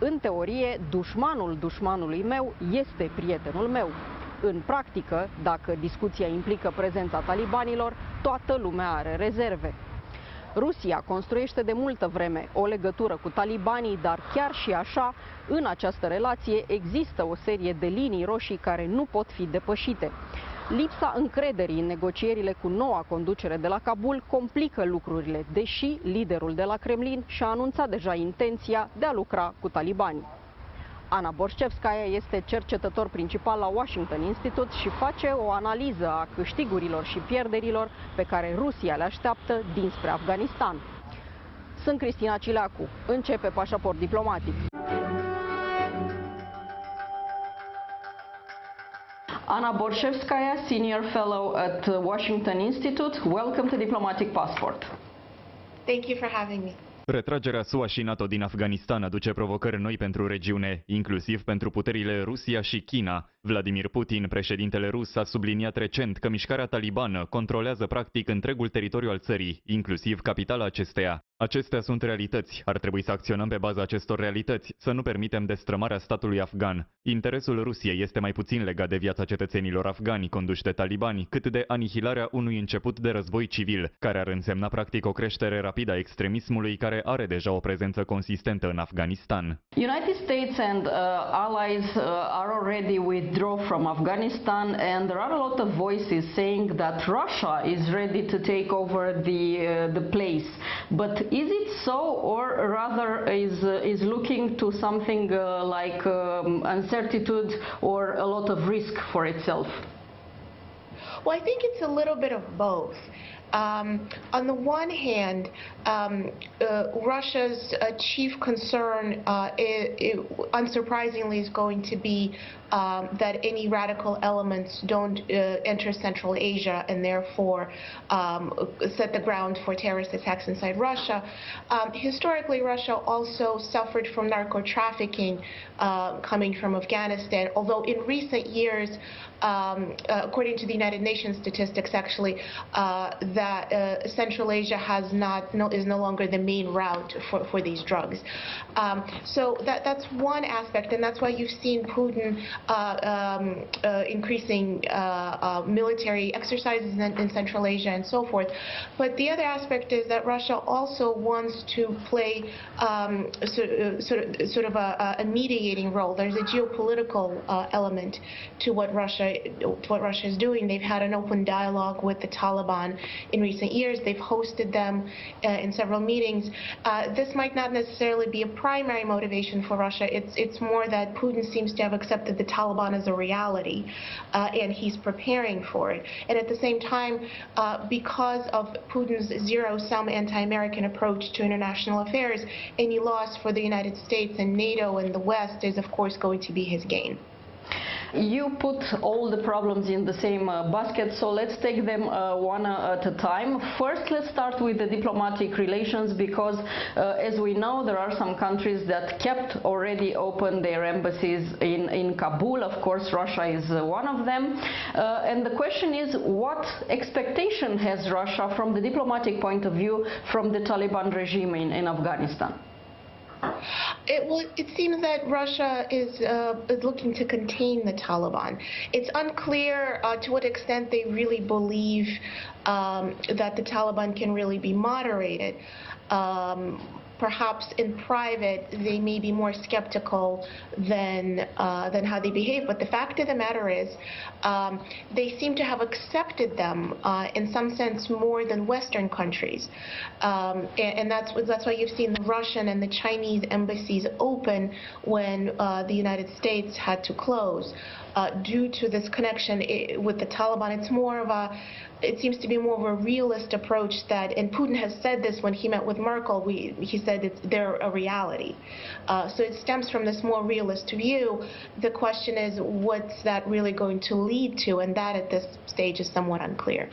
În teorie, dușmanul dușmanului meu este prietenul meu. În practică, dacă discuția implică prezența talibanilor, toată lumea are rezerve. Rusia construiește de multă vreme o legătură cu talibanii, dar chiar și așa, în această relație există o serie de linii roșii care nu pot fi depășite. Lipsa încrederii în negocierile cu noua conducere de la Kabul complică lucrurile, deși liderul de la Kremlin și-a anunțat deja intenția de a lucra cu talibanii. Ana Borșcevskaya este cercetător principal la Washington Institute și face o analiză a câștigurilor și pierderilor pe care Rusia le așteaptă dinspre Afganistan. Sunt Cristina Cileacu. Începe Pașaport Diplomatic. Ana Borșcevskaya, Senior Fellow at Washington Institute. Welcome to Diplomatic Passport. Thank you for having me. Retragerea SUA și NATO din Afganistan aduce provocări noi pentru regiune, inclusiv pentru puterile Rusia și China. Vladimir Putin, președintele rus, a subliniat recent că mișcarea talibană controlează practic întregul teritoriu al țării, inclusiv capitala acesteia. Acestea sunt realități. Ar trebui să acționăm pe baza acestor realități, să nu permitem destrămarea statului afgan. Interesul Rusiei este mai puțin legat de viața cetățenilor afgani conduși de talibani, cât de anihilarea unui început de război civil, care ar însemna practic o creștere rapidă a extremismului care are deja o prezență consistentă în Afganistan. United States and allies are already withdraw from Afghanistan, and there are a lot of voices saying that Russia is ready to take over the place. But is it so, or rather is looking to something like uncertainty or a lot of risk for itself? Well, I think it's a little bit of both. On the one hand, Russia's chief concern, unsurprisingly, is going to be that any radical elements don't enter Central Asia and therefore set the ground for terrorist attacks inside Russia. Historically, Russia also suffered from narco trafficking coming from Afghanistan, although in recent years, according to the United Nations statistics, actually, that Central Asia is no longer the main route for these drugs. So that's one aspect, and that's why you've seen Putin increasing military exercises in Central Asia and so forth. But the other aspect is that Russia also wants to play sort of a mediating role. There's a geopolitical element to what Russia is doing. They've had an open dialogue with the Taliban in recent years. They've hosted them in several meetings. This might not necessarily be a primary motivation for Russia. It's more that Putin seems to have accepted the Taliban as a reality, and he's preparing for it. And at the same time, because of Putin's zero-sum anti-American approach to international affairs, any loss for the United States and NATO and the West is, of course, going to be his gain. You put all the problems in the same basket, so let's take them one at a time. First, let's start with the diplomatic relations, because as we know, there are some countries that kept already open their embassies in Kabul. Of course, Russia is one of them. And the question is, what expectation has Russia from the diplomatic point of view from the Taliban regime in Afghanistan? It seems that Russia is looking to contain the Taliban. It's unclear to what extent they really believe that the Taliban can really be moderated. Perhaps in private they may be more skeptical than how they behave, but the fact of the matter is they seem to have accepted them in some sense more than Western countries, and that's why you've seen the Russian and the Chinese embassies open when the United States had to close due to this connection with the Taliban. It seems to be more of a realist approach that, and Putin has said this when he met with Merkel, he said they're a reality. So it stems from this more realist view. The question is, what's that really going to lead to? And that at this stage is somewhat unclear.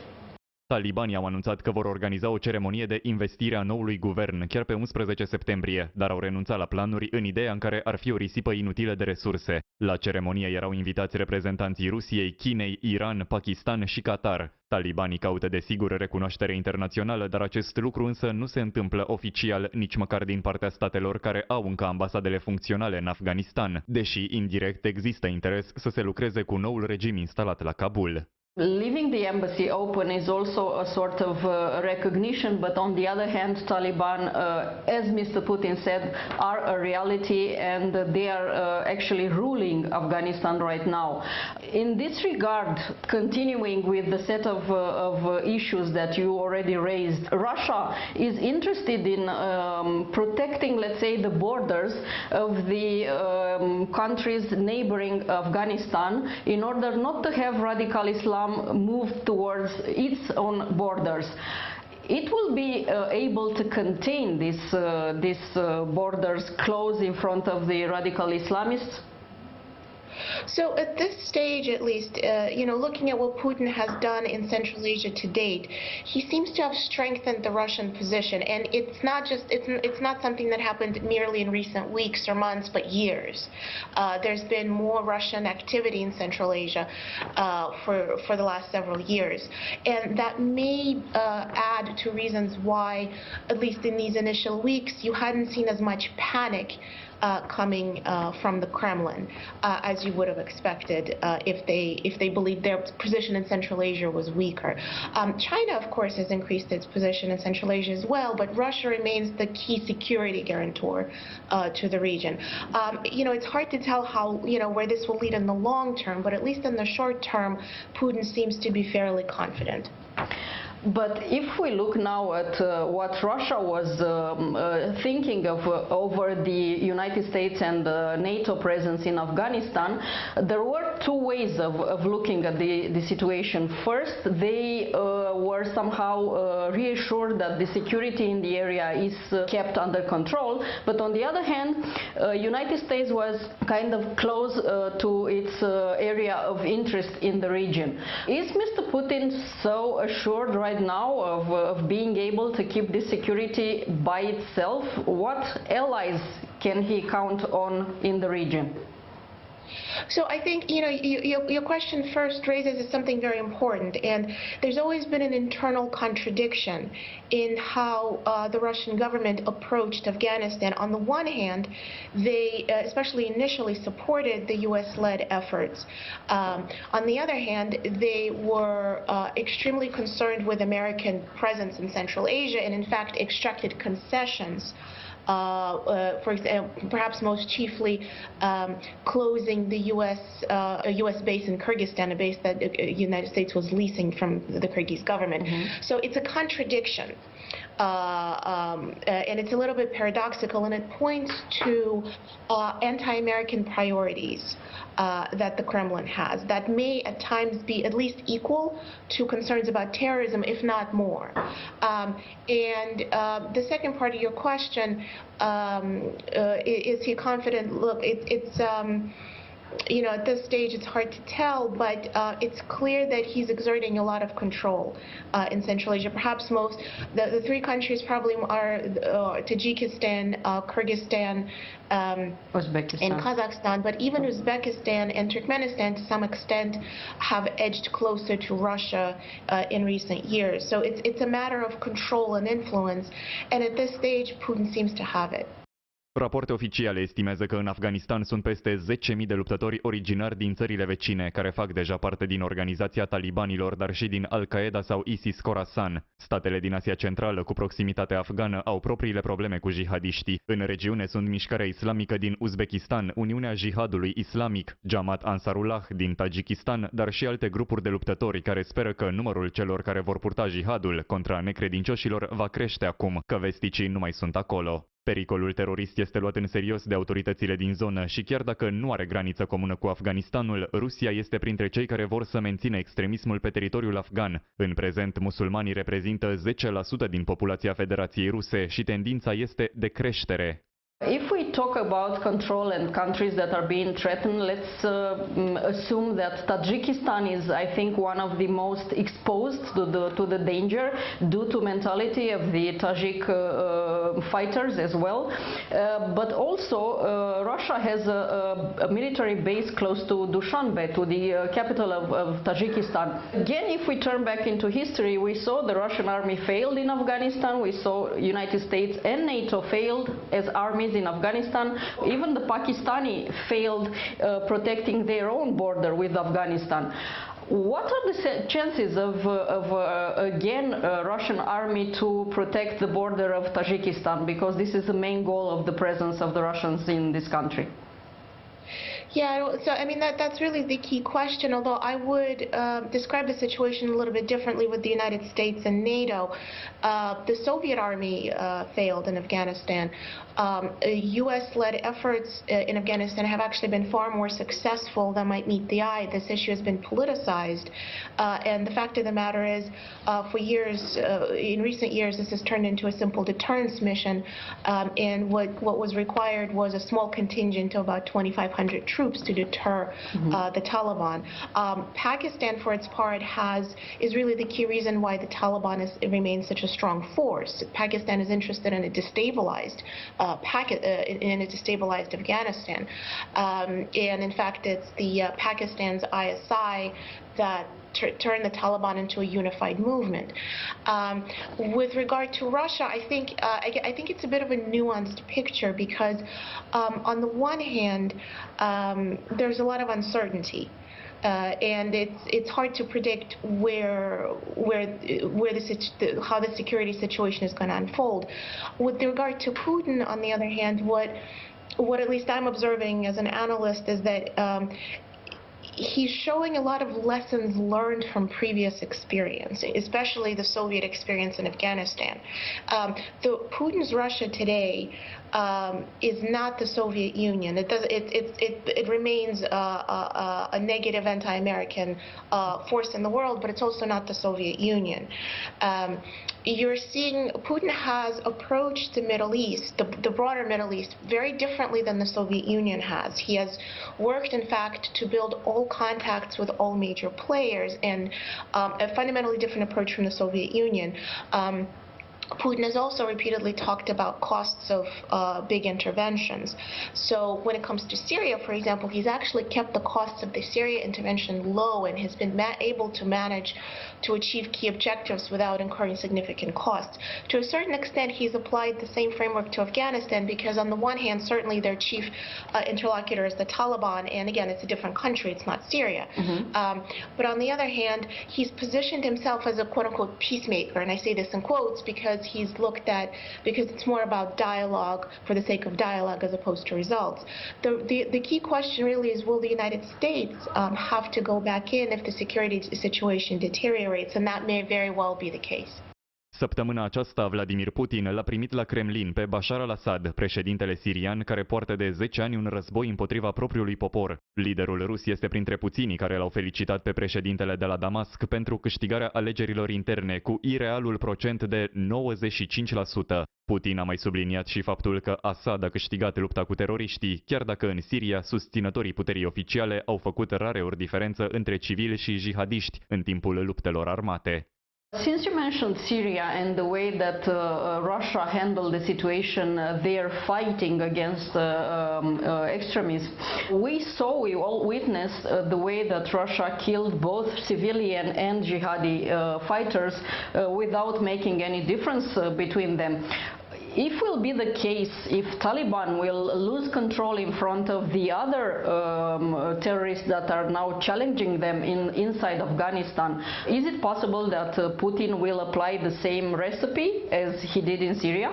Talibanii au anunțat că vor organiza o ceremonie de investire a noului guvern chiar pe 11 septembrie, dar au renunțat la planuri în ideea în care ar fi o risipă inutilă de resurse. La ceremonie erau invitați reprezentanții Rusiei, Chinei, Iran, Pakistan și Qatar. Talibanii caută desigur recunoaștere internațională, dar acest lucru însă nu se întâmplă oficial nici măcar din partea statelor care au încă ambasadele funcționale în Afganistan, deși indirect există interes să se lucreze cu noul regim instalat la Kabul. Leaving the embassy open is also a sort of recognition, but on the other hand, Taliban, as Mr. Putin said, are a reality and they are actually ruling Afghanistan right now. In this regard, continuing with the set of issues that you already raised, Russia is interested in protecting, let's say, the borders of the countries neighboring Afghanistan in order not to have radical Islam move towards its own borders. It will be able to contain these borders close in front of the radical Islamists? So at this stage, at least, looking at what Putin has done in Central Asia to date, he seems to have strengthened the Russian position, and it's not something that happened merely in recent weeks or months, but years. There's been more Russian activity in Central Asia for the last several years, and that may add to reasons why, at least in these initial weeks, you hadn't seen as much panic coming from the Kremlin as you would have expected if they believed their position in Central Asia was weaker. China, of course, has increased its position in Central Asia as well, but Russia remains the key security guarantor to the region. It's hard to tell how where this will lead in the long term, but at least in the short term, Putin seems to be fairly confident. But if we look now at what Russia was thinking of over the United States and NATO presence in Afghanistan, there were two ways of looking at the situation. First, they were somehow reassured that the security in the area is kept under control, but on the other hand, United States was kind of close to its area of interest in the region. Is Mr. Putin so assured right now of being able to keep this security by itself? What allies can he count on in the region? So I think your question first raises something very important, and there's always been an internal contradiction in how the Russian government approached Afghanistan. On the one hand, they especially initially supported the US-led efforts. On the other hand, they were extremely concerned with American presence in Central Asia, and in fact extracted concessions. For example, perhaps most chiefly closing the U.S. base in Kyrgyzstan, a base that the United States was leasing from the Kyrgyz government. Mm-hmm. So it's a contradiction. And it's a little bit paradoxical, and it points to anti-American priorities that the Kremlin has that may at times be at least equal to concerns about terrorism, if not more. And the second part of your question, is he confident? Look, at this stage it's hard to tell, but it's clear that he's exerting a lot of control in Central Asia. Perhaps the three countries probably are Tajikistan, Kyrgyzstan, Uzbekistan, and Kazakhstan, but even Uzbekistan and Turkmenistan to some extent have edged closer to Russia in recent years. So it's a matter of control and influence, and at this stage Putin seems to have it. Rapoarte oficiale estimează că în Afganistan sunt peste 10.000 de luptători originari din țările vecine, care fac deja parte din organizația talibanilor, dar și din Al-Qaeda sau ISIS-Khorasan. Statele din Asia Centrală, cu proximitate afgană, au propriile probleme cu jihadiștii. În regiune sunt Mișcarea Islamică din Uzbekistan, Uniunea Jihadului Islamic, Jamaat Ansarullah din Tajikistan, dar și alte grupuri de luptători care speră că numărul celor care vor purta jihadul contra necredincioșilor va crește acum, că vesticii nu mai sunt acolo. Pericolul terorist este luat în serios de autoritățile din zonă și chiar dacă nu are graniță comună cu Afganistanul, Rusia este printre cei care vor să mențină extremismul pe teritoriul afgan. În prezent, musulmanii reprezintă 10% din populația Federației Ruse și tendința este de creștere. If we talk about control and countries that are being threatened, let's assume that Tajikistan is, I think, one of the most exposed to the danger due to mentality of the Tajik fighters as well. But also Russia has a military base close to Dushanbe, to the capital of Tajikistan. Again, if we turn back into history, we saw the Russian army failed in Afghanistan. We saw United States and NATO failed as armies in Afghanistan. Even the Pakistani failed protecting their own border with Afghanistan. What are the chances of again, Russian army to protect the border of Tajikistan? Because this is the main goal of the presence of the Russians in this country. Yeah, so I mean that's really the key question, although I would describe the situation a little bit differently with the United States and NATO. The Soviet army failed in Afghanistan. U.S.-led efforts in Afghanistan have actually been far more successful than might meet the eye. This issue has been politicized, and the fact of the matter is, for years, in recent years, this has turned into a simple deterrence mission, and what was required was a small contingent of about 2,500 troops to deter the Taliban. Pakistan, for its part, is really the key reason why the Taliban remains such a strong force. Pakistan is interested in a destabilized Afghanistan, and in fact, it's the Pakistan's ISI that turn the Taliban into a unified movement. With regard to Russia, I think it's a bit of a nuanced picture because, on the one hand, there's a lot of uncertainty. And it's hard to predict how the security situation is going to unfold. With regard to Putin, on the other hand, what at least I'm observing as an analyst is that he's showing a lot of lessons learned from previous experience, especially the Soviet experience in Afghanistan. Putin's Russia today is not the Soviet Union. It remains a negative anti-American force in the world, but it's also not the Soviet Union. You're seeing Putin has approached the Middle East, the broader Middle East, very differently than the Soviet Union has. He has worked, in fact, to build all contacts with all major players, and a fundamentally different approach from the Soviet Union. Putin has also repeatedly talked about costs of big interventions. So when it comes to Syria, for example, he's actually kept the costs of the Syria intervention low and has been able to manage to achieve key objectives without incurring significant costs. To a certain extent, he's applied the same framework to Afghanistan because, on the one hand, certainly their chief interlocutor is the Taliban, and again, it's a different country, it's not Syria. But on the other hand, he's positioned himself as a quote-unquote peacemaker, and I say this in quotes because it's more about dialogue for the sake of dialogue as opposed to results. The key question really is, will the United States have to go back in if the security situation deteriorates, and that may very well be the case. Săptămâna aceasta, Vladimir Putin l-a primit la Kremlin pe Bashar al-Assad, președintele sirian care poartă de 10 ani un război împotriva propriului popor. Liderul rus este printre puținii care l-au felicitat pe președintele de la Damasc pentru câștigarea alegerilor interne cu irealul procent de 95%. Putin a mai subliniat și faptul că Assad a câștigat lupta cu teroriștii, chiar dacă în Siria susținătorii puterii oficiale au făcut rareori diferență între civili și jihadiști în timpul luptelor armate. Since you mentioned Syria and the way that Russia handled the situation there fighting against extremists, we all witnessed the way that Russia killed both civilian and jihadi fighters without making any difference between them. If will be the case, if Taliban will lose control in front of the other terrorists that are now challenging them inside Afghanistan, is it possible that Putin will apply the same recipe as he did in Syria?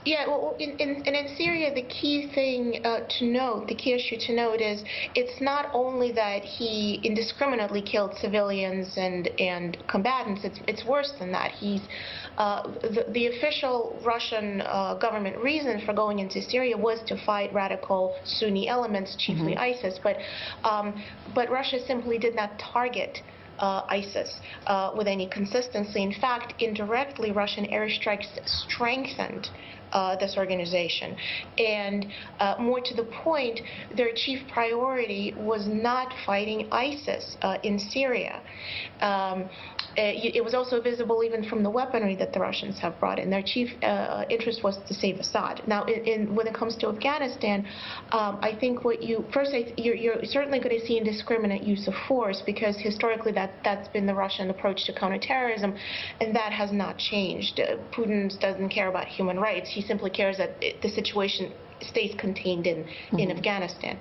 Yeah, well, in Syria, the key thing to note, the key issue to note is it's not only that he indiscriminately killed civilians and combatants, it's worse than that. The official Russian government reason for going into Syria was to fight radical Sunni elements, chiefly ISIS, but Russia simply did not target ISIS with any consistency. In fact, indirectly, Russian airstrikes strengthened this organization. And more to the point, their chief priority was not fighting ISIS in Syria. It was also visible even from the weaponry that the Russians have brought in. Their chief interest was to save Assad. Now, when it comes to Afghanistan, I think you're certainly going to see indiscriminate use of force, because historically that's been the Russian approach to counterterrorism, and that has not changed. Putin doesn't care about human rights. He simply cares that the situation stays contained in Afghanistan.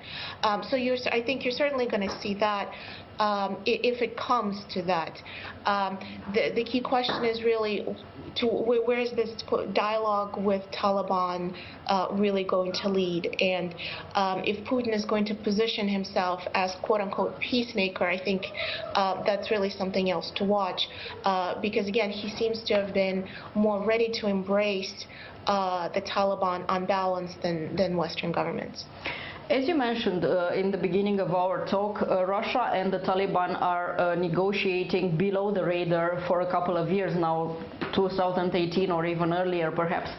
So I think you're certainly going to see that if it comes to that. The key question is really where is this dialogue with Taliban really going to lead? And if Putin is going to position himself as quote-unquote peacemaker, I think that's really something else to watch, because again, he seems to have been more ready to embrace the Taliban on balance than Western governments. As you mentioned in the beginning of our talk, Russia and the Taliban are negotiating below the radar for a couple of years now, 2018 or even earlier perhaps.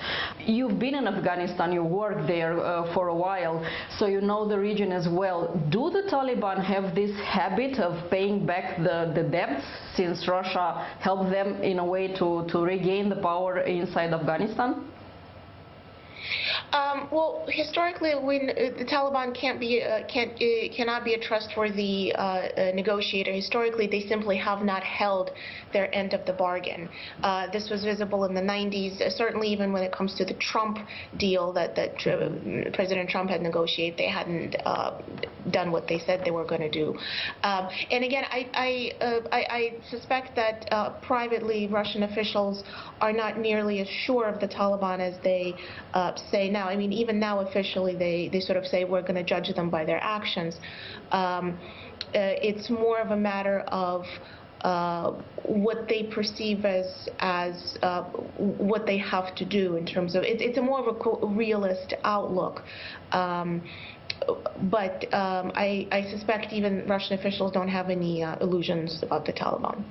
You've been in Afghanistan, you worked there for a while, so you know the region as well. Do the Taliban have this habit of paying back the debts, since Russia helped them in a way to regain the power inside Afghanistan? Well, historically, when the Taliban cannot be a trustworthy negotiator. Historically, they simply have not held their end of the bargain. This was visible in the 90s, certainly even when it comes to the Trump deal that President Trump had negotiated. They hadn't done what they said they were going to do. And again, I suspect that privately Russian officials are not nearly as sure of the Taliban as they say now. I mean, even now officially they sort of say we're going to judge them by their actions. It's more of a matter of what they perceive as what they have to do in terms of it's a more of a realist outlook. But I suspect even Russian officials don't have any illusions about the Taliban.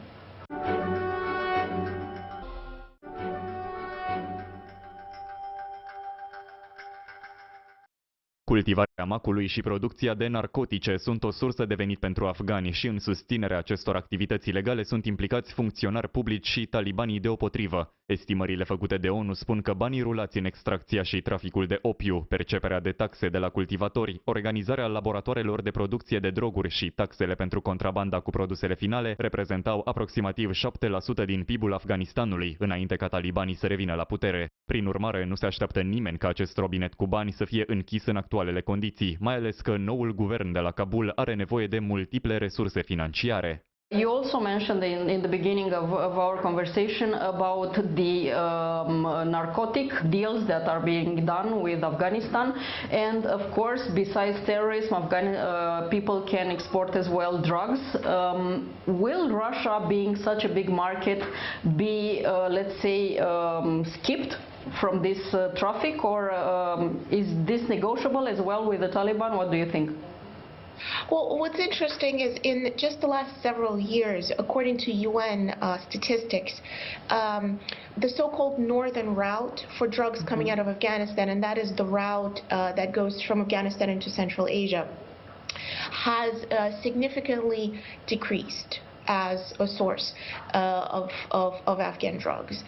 Cultivarea macului și producția de narcotice sunt o sursă de venit pentru afgani și în susținerea acestor activități ilegale sunt implicați funcționari publici și talibanii deopotrivă. Estimările făcute de ONU spun că banii rulați în extracția și traficul de opiu, perceperea de taxe de la cultivatori, organizarea laboratoarelor de producție de droguri și taxele pentru contrabanda cu produsele finale reprezentau aproximativ 7% din PIB-ul Afganistanului, înainte ca talibanii să revină la putere. Prin urmare, nu se așteaptă nimeni ca acest robinet cu bani să fie închis în actualele condiții, mai ales că noul guvern de la Kabul are nevoie de multiple resurse financiare. You also mentioned in the beginning of our conversation about the narcotic deals that are being done with Afghanistan, and of course, besides terrorism, people can export as well drugs. Will Russia, being such a big market, be, let's say, skipped from this traffic, or is this negotiable as well with the Taliban? What do you think? Well, what's interesting is in just the last several years, according to UN statistics, the so-called northern route for drugs coming out of Afghanistan, and that is the route that goes from Afghanistan into Central Asia, has significantly decreased as a source of Afghan drugs.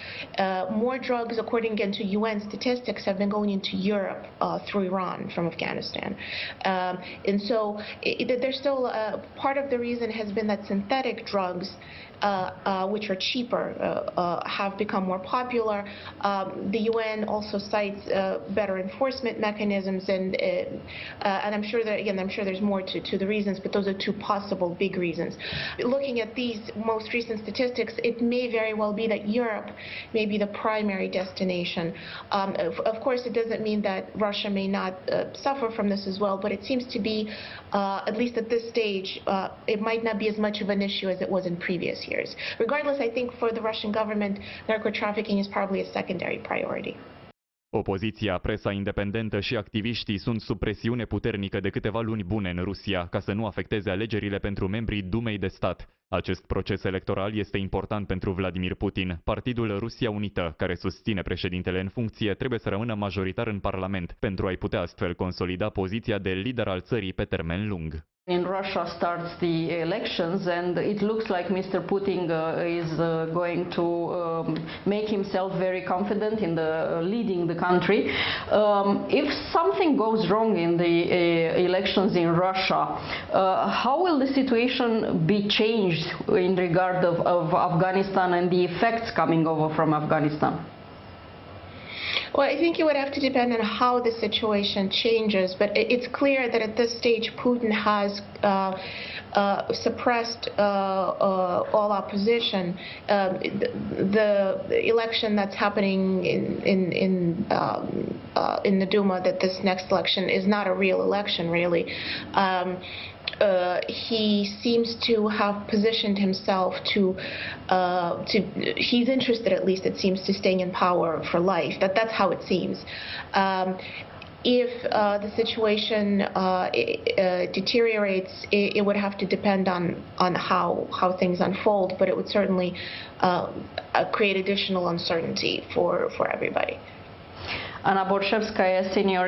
More drugs, according again to UN statistics, have been going into Europe through Iran from Afghanistan. And so there's still part of the reason has been that synthetic drugs, which are cheaper, have become more popular. The UN also cites better enforcement mechanisms, and I'm sure that, again, I'm sure there's more to the reasons, but those are two possible big reasons. Looking at these most recent statistics, it may very well be that Europe may be the primary destination. Of course, it doesn't mean that Russia may not suffer from this as well, but it seems to be, at least at this stage, it might not be as much of an issue as it was in previous years. Regardless, I think for the Russian government, narco trafficking is probably a secondary priority. Opoziția, presa independentă și activiștii sunt sub presiune puternică de câteva luni bune în Rusia ca să nu afecteze alegerile pentru membrii Dumei de stat. Acest proces electoral este important pentru Vladimir Putin. Partidul Rusia Unită, care susține președintele în funcție, trebuie să rămână majoritar în Parlament pentru a-i putea astfel consolida poziția de lider al țării pe termen lung. In Russia starts the elections, and it looks like Mr. Putin is going to make himself very confident in leading the country. If something goes wrong in the elections in Russia, how will the situation be changed in regard of Afghanistan and the effects coming over from Afghanistan? Well, I think it would have to depend on how the situation changes, but it's clear that at this stage Putin has suppressed all opposition. The election that's happening in the Duma, that this next election is not a real election, really. He seems to have positioned himself he's interested, at least it seems, to staying in power for life. That's how it seems. If the situation deteriorates, it would have to depend on how things unfold, but it would certainly create additional uncertainty for everybody. Anna Borshevskaya, senior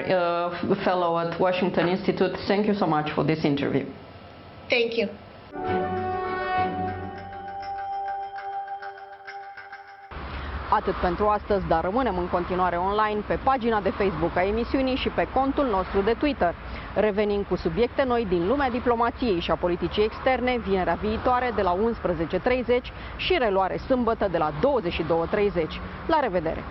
fellow at Washington Institute, thank you so much for this interview. Thank you. Atât pentru astăzi, dar rămânem în continuare online pe pagina de Facebook a emisiunii și pe contul nostru de Twitter. Revenim cu subiecte noi din lumea diplomației și a politicii externe vinerea viitoare de la 11:30 și reluare sâmbătă de la 22:30. La revedere!